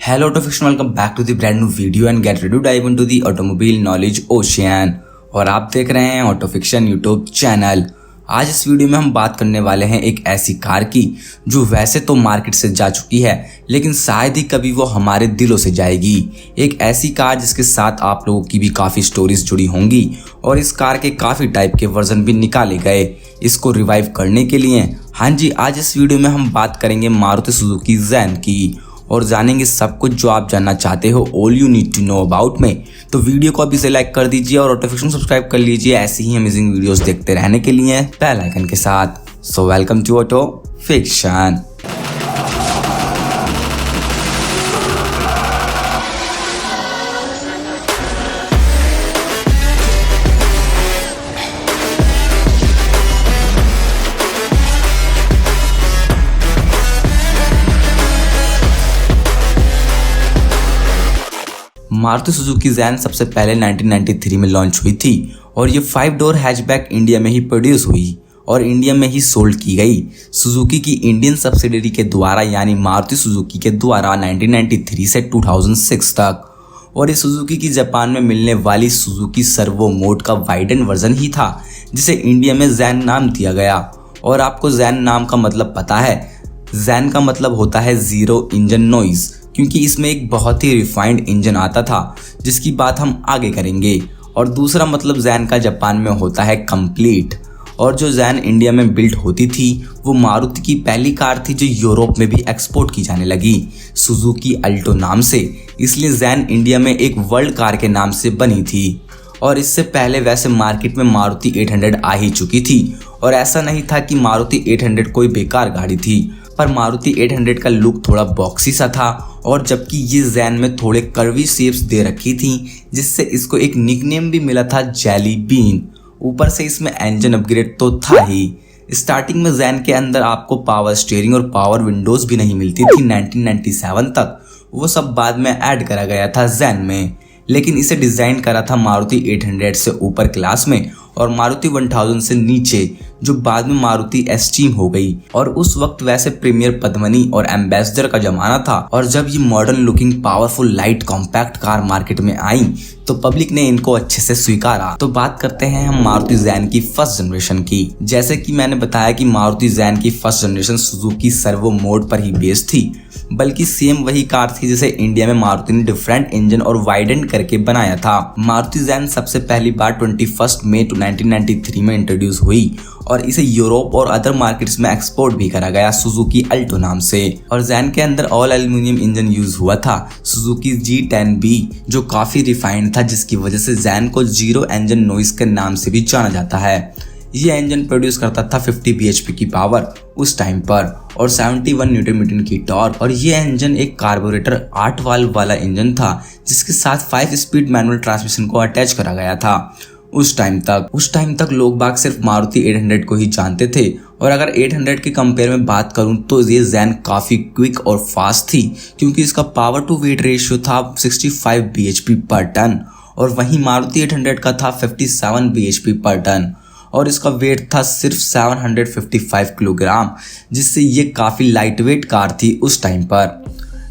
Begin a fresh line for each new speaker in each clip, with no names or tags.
Hello auto fiction, welcome back to the brand new video and get ready to dive into the automobile knowledge ocean। और आप देख रहे हैं auto fiction YouTube channel. आज इस video में हम बात करने वाले हैं एक ऐसी कार की जो वैसे तो मार्केट से जा चुकी है लेकिन शायद ही कभी वो हमारे दिलों से जाएगी। एक ऐसी कार जिसके साथ आप लोगों की भी काफ़ी स्टोरीज जुड़ी होंगी और इस कार के काफ़ी टाइप के वर्जन भी निकाले गए इसको रिवाइव करने के लिए। हाँ जी, आज इस वीडियो में हम बात करेंगे मारुति सुजुकी जैन की और जानेंगे सब कुछ जो आप जानना चाहते हो, all you need to know about में। तो वीडियो को अभी से लाइक कर दीजिए और ऑटो फिक्शन सब्सक्राइब कर लीजिए ऐसी ही अमेजिंग वीडियोस देखते रहने के लिए बेल आइकन के साथ। So welcome to auto fiction. Maruti Suzuki जैन सबसे पहले 1993 में लॉन्च हुई थी और ये 5 डोर हैचबैक इंडिया में ही प्रोड्यूस हुई और इंडिया में ही सोल्ड की गई सुजुकी की इंडियन सब्सिडियरी के द्वारा यानी मारुति सुजुकी के द्वारा 1993 से 2006 तक। और ये सुजुकी की जापान में मिलने वाली सुजुकी सर्वो मोड का वाइडन वर्जन ही था जिसे इंडिया में जैन नाम दिया गया। और आपको जैन नाम का मतलब पता है? जैन का मतलब होता है जीरो इंजन नॉइज, क्योंकि इसमें एक बहुत ही रिफाइंड इंजन आता था जिसकी बात हम आगे करेंगे। और दूसरा मतलब जैन का जापान में होता है कंप्लीट। और जो जैन इंडिया में बिल्ड होती थी वो मारुति की पहली कार थी जो यूरोप में भी एक्सपोर्ट की जाने लगी सुजुकी अल्टो नाम से, इसलिए जैन इंडिया में एक वर्ल्ड कार के नाम से बनी थी। और इससे पहले वैसे मार्केट में मारुति 800 आ ही चुकी थी और ऐसा नहीं था कि मारुति 800 कोई बेकार गाड़ी थी, पर मारुति 800 का लुक थोड़ा बॉक्सी सा था और जबकि ये जैन में थोड़े कर्वी शेप्स दे रखी थी जिससे इसको एक निकनेम भी मिला था जेली बीन। ऊपर से इसमें इंजन अपग्रेड तो था ही। स्टार्टिंग में जैन के अंदर आपको पावर स्टीयरिंग और पावर विंडोज भी नहीं मिलती थी 1997 तक, वो सब बाद में ऐड करा गया था जैन में। लेकिन इसे डिजाइन करा था मारुति 800 से ऊपर क्लास में और मारुति 1000 से नीचे, जो बाद में मारुति एस्टीम हो गई। और उस वक्त वैसे प्रीमियर पद्मनी और एम्बेसडर का जमाना था और जब ये modern looking powerful light compact car market में आई तो पब्लिक ने इनको अच्छे से स्वीकारा। तो बात करते हैं हम मारुति जैन की फर्स्ट जनरेशन की। जैसे कि मैंने बताया कि मारुति जैन की first generation Suzuki servo mode पर ही बेस्ड थी, बल्कि सेम वही कार थी जिसे इंडिया में मारुति ने डिफरेंट इंजन और वाइडन करके बनाया था। मारुति जैन सबसे पहली बार 21 मई 1993 में इंट्रोड्यूस हुई और इसे यूरोप और अदर मार्केट्स में एक्सपोर्ट भी करा गया सुजुकी अल्टो नाम से। और जैन के अंदर ऑल एल्यूमिनियम इंजन यूज हुआ था सुजुकी G10B, जो काफी रिफाइंड था जिसकी वजह से जैन को जीरो इंजन नॉइज के नाम से भी जाना जाता है। ये इंजन प्रोड्यूस करता था 50 bhp की पावर उस टाइम पर और 71 न्यूटन मीटर की टॉर्क। और ये इंजन एक कार्बोरेटर 8 वाल्व वाला इंजन था जिसके साथ 5 स्पीड मैनुअल ट्रांसमिशन को अटैच करा गया था। उस टाइम तक लोग बाग सिर्फ मारुति 800 को ही जानते थे और अगर 800 के कंपेयर में बात करूं तो ये जैन काफ़ी क्विक और फास्ट थी क्योंकि इसका पावर टू वेट रेशियो था 65 bhp पर टन और वहीं मारुति 800 का था 57 bhp पर टन और इसका वेट था सिर्फ 755 किलोग्राम, जिससे ये काफ़ी लाइट वेट कार थी उस टाइम पर।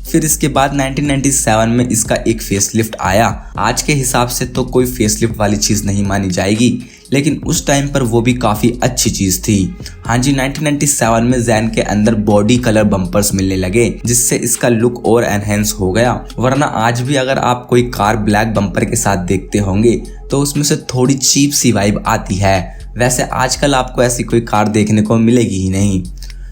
फिर इसके बाद 1997 में इसका एक फेसलिफ्ट आया। आज के हिसाब से तो कोई फेसलिफ्ट वाली चीज़ नहीं मानी जाएगी, लेकिन उस टाइम पर वो भी काफ़ी अच्छी चीज़ थी। हाँ जी, 1997 में जैन के अंदर बॉडी कलर बम्पर्स मिलने लगे जिससे इसका लुक और एनहेंस हो गया। वरना आज भी अगर आप कोई कार ब्लैक बम्पर के साथ देखते होंगे तो उसमें से थोड़ी चीप सी वाइब आती है। वैसे आजकल आपको ऐसी कोई कार देखने को मिलेगी ही नहीं।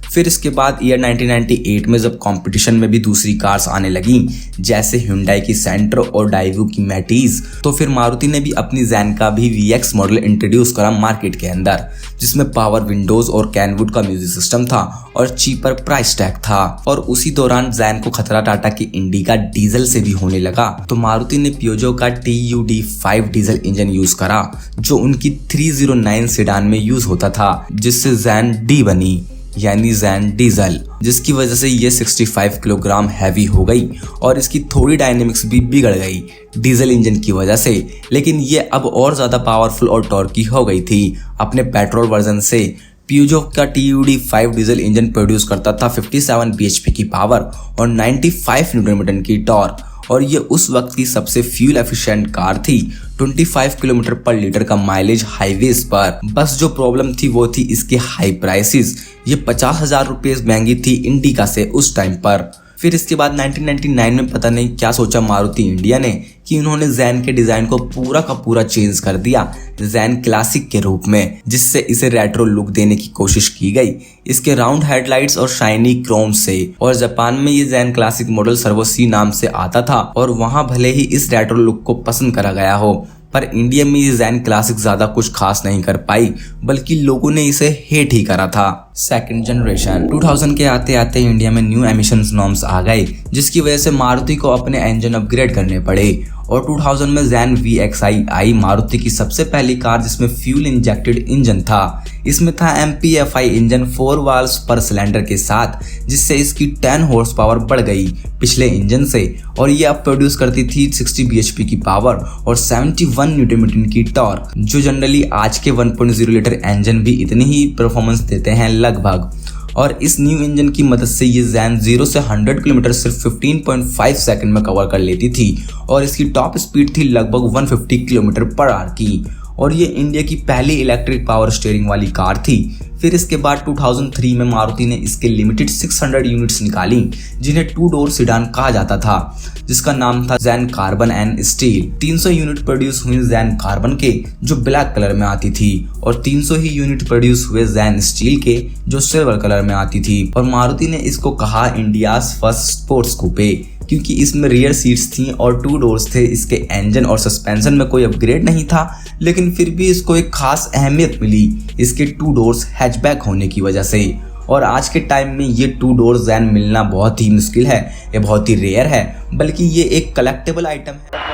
फिर इसके बाद ईयर 1998 में जब कंपटीशन में भी दूसरी कार्स आने लगी जैसे Hyundai की सेंट्रो और डाइवू की मैटीज, तो फिर मारुति ने भी अपनी जैन का भी VX मॉडल इंट्रोड्यूस करा मार्केट के अंदर जिसमें पावर विंडोज और कैनवुड का म्यूजिक सिस्टम था और चीपर प्राइस टैग था। और उसी दौरान जैन को खतरा टाटा की इंडिका डीजल से भी होने लगा तो मारुति ने पियोजो का TUD5 डीजल इंजन यूज करा जो उनकी 309 सेडान में यूज होता था, जिससे जैन डी बनी यानी जैन डीजल, जिसकी वजह से ये 65 किलोग्राम हैवी हो गई और इसकी थोड़ी डायनेमिक्स भी बिगड़ गई डीजल इंजन की वजह से। लेकिन ये अब और ज़्यादा पावरफुल और टॉर्की हो गई थी अपने पेट्रोल वर्जन से। प्यूजो का TUD 5 डीजल इंजन प्रोड्यूस करता था 57 bhp की पावर और 95 न्यूटन मीटर की टॉर्क, और ये उस वक्त की सबसे फ्यूल एफिशिएंट कार थी। 25 किलोमीटर पर लीटर का माइलेज हाईवेज पर। बस जो प्रॉब्लम थी वो थी इसके हाई प्राइसेस। ये 50,000 रुपये महंगी थी इंडिका से उस टाइम पर। फिर इसके बाद 1999 में पता नहीं क्या सोचा मारुति इंडिया ने कि उन्होंने जैन के डिजाइन को पूरा का पूरा चेंज कर दिया जैन क्लासिक के रूप में, जिससे इसे रेट्रो लुक देने की कोशिश की गई इसके राउंड हेडलाइट्स और शाइनी क्रोम से। और जापान में ये Jain classic model servo C नाम से आता था और वहां भले ही इस रेट्रो लुक को पसंद करा गया हो, पर इंडिया में ये जैन क्लासिक ज्यादा कुछ खास नहीं कर पाई, बल्कि लोगों ने इसे हेट ही करा था। सेकंड जनरेशन 2000 के आते आते इंडिया में न्यू एमिशंस नॉर्म्स आ गए, जिसकी वजह से मारुति को अपने इंजन अपग्रेड करने पड़े और 2000 में जैन VXi आई, मारुति की सबसे पहली कार जिसमें फ्यूल इंजेक्टेड इंजन था। इसमें था MPFI इंजन 4 वाल्व्स पर सिलेंडर के साथ, जिससे इसकी 10 हॉर्स पावर बढ़ गई पिछले इंजन से, और ये अब प्रोड्यूस करती थी 60 bhp की पावर और 71 न्यूटन मीटर की टॉर्क, जो जनरली आज के 1.0 लीटर इंजन भी इतनी ही परफॉर्मेंस देते हैं लगभग। और इस न्यू इंजन की मदद से ये जैन 0 से 100 किलोमीटर सिर्फ 15.5 सेकंड में कवर कर लेती थी और इसकी टॉप स्पीड थी लगभग 150 किलोमीटर पर आवर की, और ये इंडिया की पहली इलेक्ट्रिक पावर स्टीयरिंग वाली कार थी। फिर इसके बाद 2003 में मारुति ने इसके लिमिटेड 600 यूनिट्स निकाली, जिन्हें 2 डोर सीडान कहा जाता था, जिसका नाम था Jain carbon and steel. 300 unit produce हुए जैन कार्बन के, जो ब्लैक कलर में आती थी, और 300 ही यूनिट प्रोड्यूस हुए जैन स्टील के, जो सिल्वर कलर में आती थी। और मारुति ने इसको कहा इंडियाज फर्स्ट स्पोर्ट्स कूपे, क्योंकि इसमें रियर सीट्स थी और 2 डोर्स थे। इसके इंजन और सस्पेंशन में कोई अपग्रेड नहीं था, लेकिन फिर भी इसको एक खास अहमियत मिली इसके 2 डोर्स हैचबैक होने की वजह से। और आज के टाइम में ये 2 डोर जैन मिलना बहुत ही मुश्किल है, ये बहुत ही रेयर है, बल्कि ये एक कलेक्टेबल आइटम है।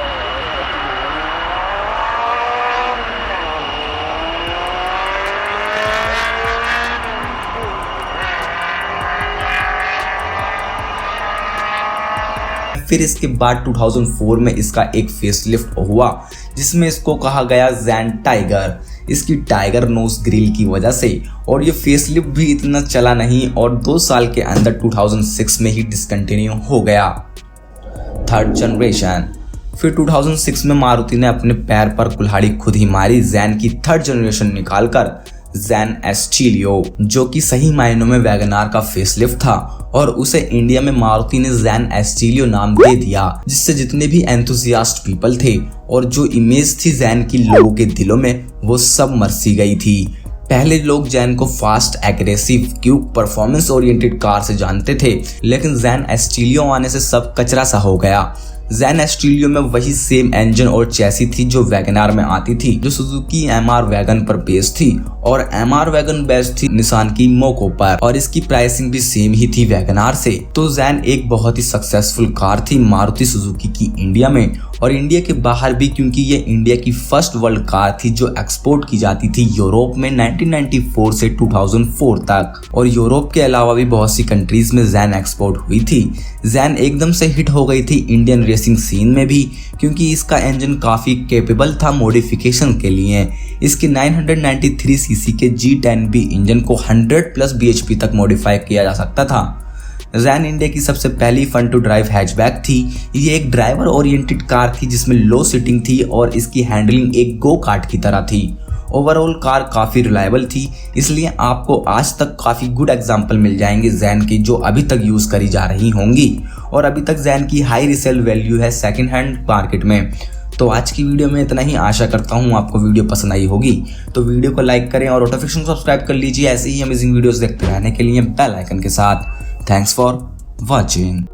फिर इसके बाद 2004 में इसका एक फेसलिफ्ट हुआ, जिसमें इसको कहा गया जैन टाइगर, इसकी टाइगर नोज ग्रिल की वजह से। और ये फेसलिफ्ट भी इतना चला नहीं और 2 साल के अंदर 2006 में ही डिसकंटिन्यू हो गया। थर्ड जनरेशन फिर 2006 में मारुति ने अपने पैर पर कुल्हाड़ी खुद ही मारी, जैन की थर्ड जनरेशन निकालकर जैन एस्टीलियो, जो कि सही मायनों में वैगनार का फेसलिफ्ट था, और उसे इंडिया में मारुति ने जैन एस्टीलियो नाम दे दिया, जिससे जितने भी एंथुसियास्ट पीपल थे और जो इमेज थी जैन की लोगों के दिलों में, वो सब मर सी गई थी। पहले लोग जैन को fast, aggressive, quick, performance oriented car से जानते थे, लेकिन जैन एस्टीलियो आने से सब कचरा सा हो गया। जैन एस्टीलियो में वही सेम इंजन और चैसी थी जो वैगनार में आती थी, जो सुजुकी MR वैगन पर बेस्ड थी, और MR वैगन बेस्ड थी निसान की मोको पर, और इसकी प्राइसिंग भी सेम ही थी वैगनार से। तो जैन एक बहुत ही सक्सेसफुल कार थी मारुति सुजुकी की इंडिया में और इंडिया के बाहर भी, क्योंकि ये इंडिया की फर्स्ट वर्ल्ड कार थी जो एक्सपोर्ट की जाती थी यूरोप में 1994 से 2004 तक, और यूरोप के अलावा भी बहुत सी कंट्रीज में जैन एक्सपोर्ट हुई थी। जैन एकदम से हिट हो गई थी इंडियन रेसिंग सीन में भी, क्योंकि इसका इंजन काफी कैपेबल था मॉडिफिकेशन के लिए। इसके 993 सीसी के G10B इंजन को 100+ bhp तक मॉडिफाई किया जा सकता था। जैन इंडिया की सबसे पहली फन टू ड्राइव हैचबैक थी। ये एक ड्राइवर ओरिएंटेड कार थी जिसमें लो सीटिंग थी और इसकी हैंडलिंग एक गो कार्ट की तरह थी। ओवरऑल कार काफ़ी रिलायबल थी, इसलिए आपको आज तक काफ़ी गुड एग्जाम्पल मिल जाएंगे जैन की जो अभी तक यूज़ करी जा रही होंगी, और अभी तक जैन की हाई रिसेल वैल्यू है सेकेंड हैंड मार्केट में। तो आज की वीडियो में इतना ही, आशा करता हूँ आपको वीडियो पसंद आई होगी। तो वीडियो को लाइक करें और नोटिफिकेशन सब्सक्राइब कर लीजिए ऐसे ही अमेजिंग वीडियोस देखते रहने के लिए बेल आइकन के साथ। Thanks for watching.